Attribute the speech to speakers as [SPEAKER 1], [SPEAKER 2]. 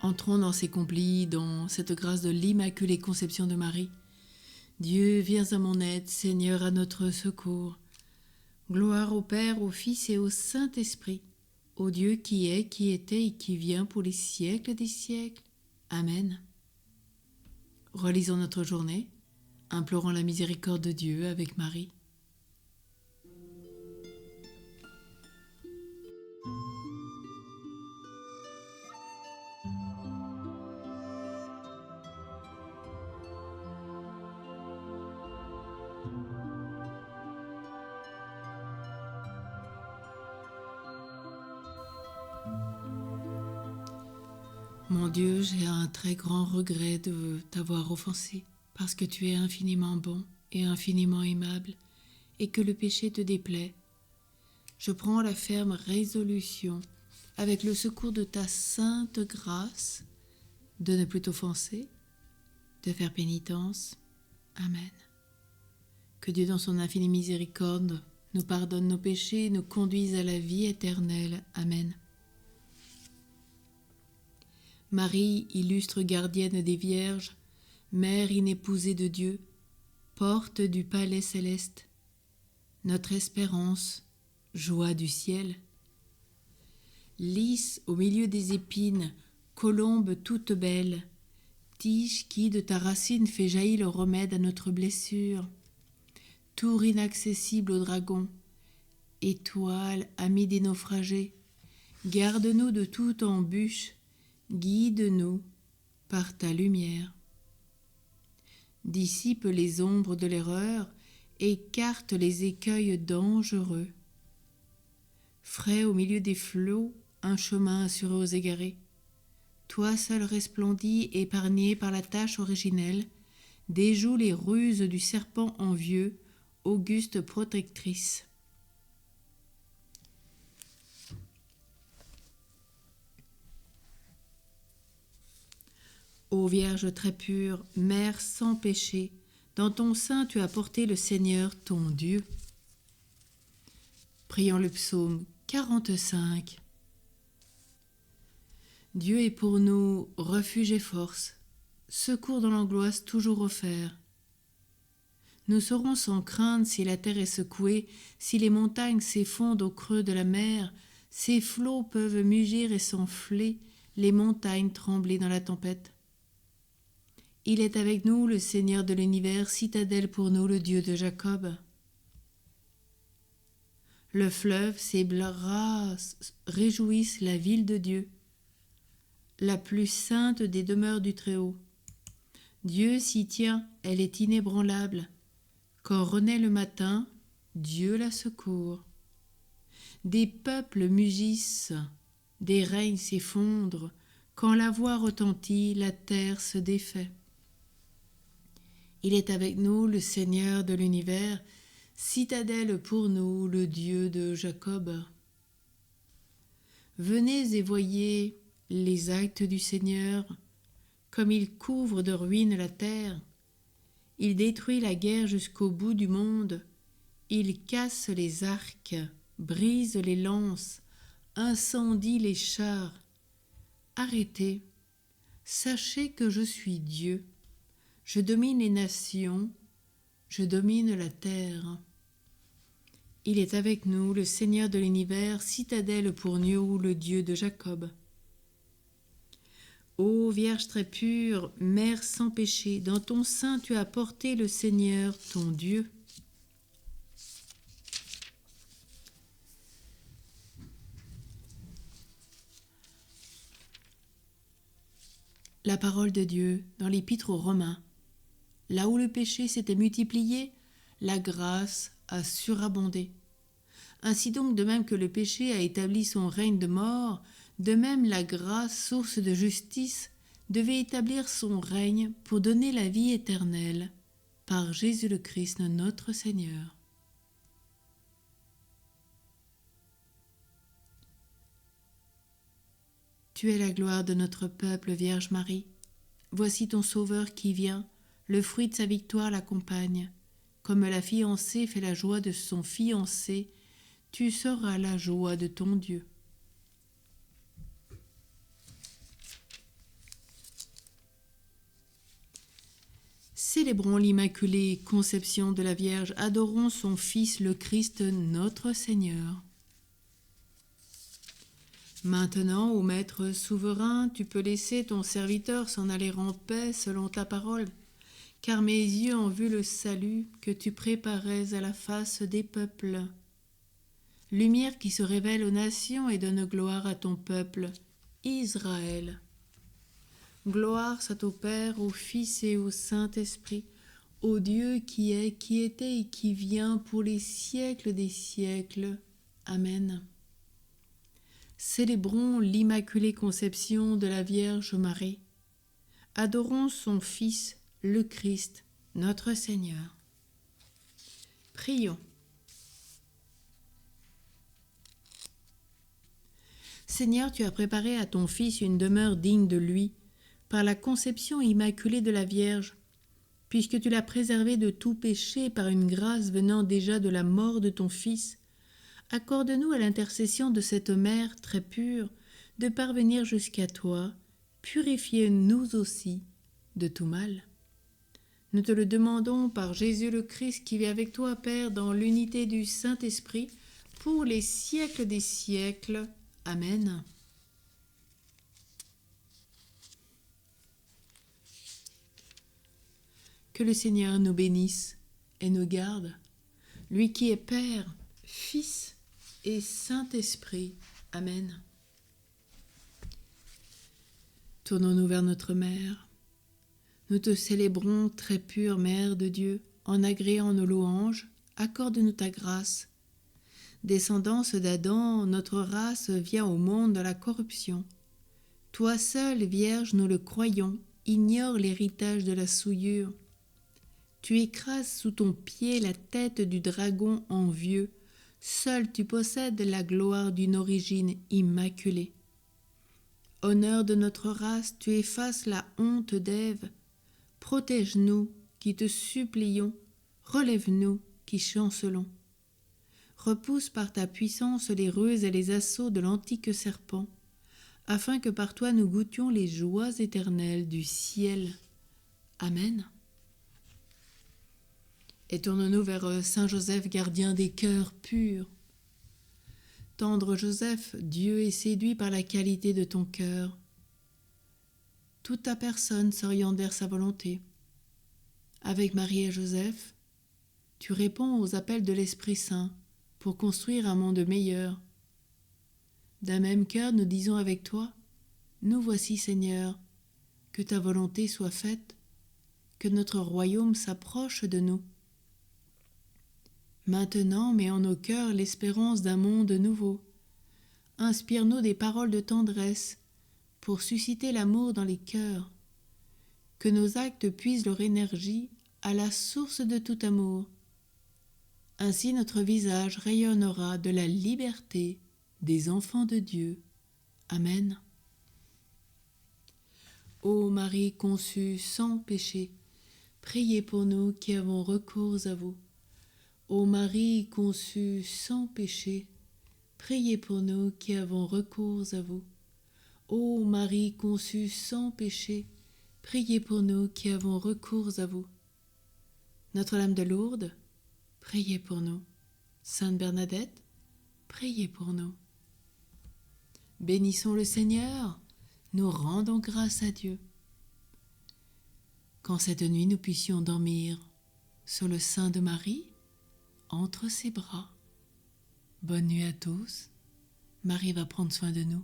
[SPEAKER 1] Entrons dans ces complis, dans cette grâce de l'Immaculée Conception de Marie. Dieu, viens à mon aide, Seigneur, à notre secours. Gloire au Père, au Fils et au Saint-Esprit, au Dieu qui est, qui était et qui vient pour les siècles des siècles. Amen. Relisons notre journée, implorons la miséricorde de Dieu avec Marie. Mon Dieu, j'ai un très grand regret de t'avoir offensé, parce que tu es infiniment bon et infiniment aimable, et que le péché te déplaît. Je prends la ferme résolution, avec le secours de ta sainte grâce, de ne plus t'offenser, de faire pénitence. Amen. Que Dieu, dans son infinie miséricorde, nous pardonne nos péchés et nous conduise à la vie éternelle. Amen. Marie, illustre gardienne des vierges, mère inépousée de Dieu, porte du palais céleste, notre espérance, joie du ciel. Lys au milieu des épines, colombe toute belle, tige qui de ta racine fait jaillir le remède à notre blessure, tour inaccessible aux dragons, étoile amie des naufragés, garde-nous de toute embûche, guide-nous par ta lumière. Dissipe les ombres de l'erreur, écarte les écueils dangereux. Frais au milieu des flots, un chemin assuré aux égarés. Toi seul resplendis, épargné par la tâche originelle, déjoue les ruses du serpent envieux, auguste protectrice. Ô Vierge très pure, Mère sans péché, dans ton sein tu as porté le Seigneur ton Dieu. Prions le psaume 45. Dieu est pour nous refuge et force, secours dans l'angoisse toujours offert. Nous serons sans crainte si la terre est secouée, si les montagnes s'effondrent au creux de la mer, ces flots peuvent mugir et s'enfler, les montagnes trembler dans la tempête. Il est avec nous, le Seigneur de l'univers, citadelle pour nous, le Dieu de Jacob. Le fleuve, ses bras réjouissent la ville de Dieu, la plus sainte des demeures du Très-Haut. Dieu s'y tient, elle est inébranlable. Quand renaît le matin, Dieu la secourt. Des peuples mugissent, des règnes s'effondrent, quand la voix retentit, la terre se défait. Il est avec nous, le Seigneur de l'univers, citadelle pour nous, le Dieu de Jacob. Venez et voyez les actes du Seigneur, comme il couvre de ruines la terre. Il détruit la guerre jusqu'au bout du monde. Il casse les arcs, brise les lances, incendie les chars. Arrêtez, sachez que je suis Dieu. Je domine les nations, je domine la terre. Il est avec nous, le Seigneur de l'univers, citadelle pour nous, le Dieu de Jacob. Ô Vierge très pure, Mère sans péché, dans ton sein tu as porté le Seigneur, ton Dieu. La parole de Dieu dans l'Épître aux Romains. Là où le péché s'était multiplié, la grâce a surabondé. Ainsi donc, de même que le péché a établi son règne de mort, de même la grâce, source de justice, devait établir son règne pour donner la vie éternelle par Jésus le Christ notre Seigneur. Tu es la gloire de notre peuple, Vierge Marie. Voici ton Sauveur qui vient, le fruit de sa victoire l'accompagne. Comme la fiancée fait la joie de son fiancé, tu seras la joie de ton Dieu. Célébrons l'Immaculée Conception de la Vierge, adorons son Fils le Christ notre Seigneur. Maintenant, ô Maître souverain, tu peux laisser ton serviteur s'en aller en paix selon ta parole, car mes yeux ont vu le salut que tu préparais à la face des peuples. Lumière qui se révèle aux nations et donne gloire à ton peuple, Israël. Gloire soit au Père, au Fils et au Saint-Esprit, au Dieu qui est, qui était et qui vient pour les siècles des siècles. Amen. Célébrons l'Immaculée Conception de la Vierge Marie. Adorons son Fils, le Christ, notre Seigneur. Prions. Seigneur, tu as préparé à ton Fils une demeure digne de lui, par la conception immaculée de la Vierge, puisque tu l'as préservé de tout péché par une grâce venant déjà de la mort de ton Fils. Accorde-nous à l'intercession de cette Mère très pure de parvenir jusqu'à toi, purifiez-nous aussi de tout mal. Nous te le demandons par Jésus le Christ qui vit avec toi, Père, dans l'unité du Saint-Esprit, pour les siècles des siècles. Amen. Que le Seigneur nous bénisse et nous garde, lui qui est Père, Fils et Saint-Esprit. Amen. Tournons-nous vers notre Mère. Nous te célébrons, très pure Mère de Dieu, en agréant nos louanges, accorde-nous ta grâce. Descendance d'Adam, notre race vient au monde dans la corruption. Toi seule, Vierge, nous le croyons, ignore l'héritage de la souillure. Tu écrases sous ton pied la tête du dragon envieux, seul tu possèdes la gloire d'une origine immaculée. Honneur de notre race, tu effaces la honte d'Ève. Protège-nous qui te supplions, relève-nous qui chancelons. Repousse par ta puissance les ruses et les assauts de l'antique serpent, afin que par toi nous goûtions les joies éternelles du ciel. Amen. Et tourne-nous vers Saint Joseph, gardien des cœurs purs. Tendre Joseph, Dieu est séduit par la qualité de ton cœur. Toute ta personne s'oriente vers sa volonté. Avec Marie et Joseph, tu réponds aux appels de l'Esprit Saint pour construire un monde meilleur. D'un même cœur, nous disons avec toi, nous voici Seigneur, que ta volonté soit faite, que notre royaume s'approche de nous. Maintenant, mets en nos cœurs l'espérance d'un monde nouveau. Inspire-nous des paroles de tendresse pour susciter l'amour dans les cœurs. Que nos actes puisent leur énergie à la source de tout amour. Ainsi notre visage rayonnera de la liberté des enfants de Dieu. Amen. Ô Marie conçue sans péché, priez pour nous qui avons recours à vous. Ô Marie conçue sans péché, priez pour nous qui avons recours à vous. Ô Marie conçue sans péché, priez pour nous qui avons recours à vous. Notre-Dame de Lourdes, priez pour nous. Sainte Bernadette, priez pour nous. Bénissons le Seigneur, nous rendons grâce à Dieu. Qu'en cette nuit nous puissions dormir sur le sein de Marie, entre ses bras. Bonne nuit à tous. Marie va prendre soin de nous.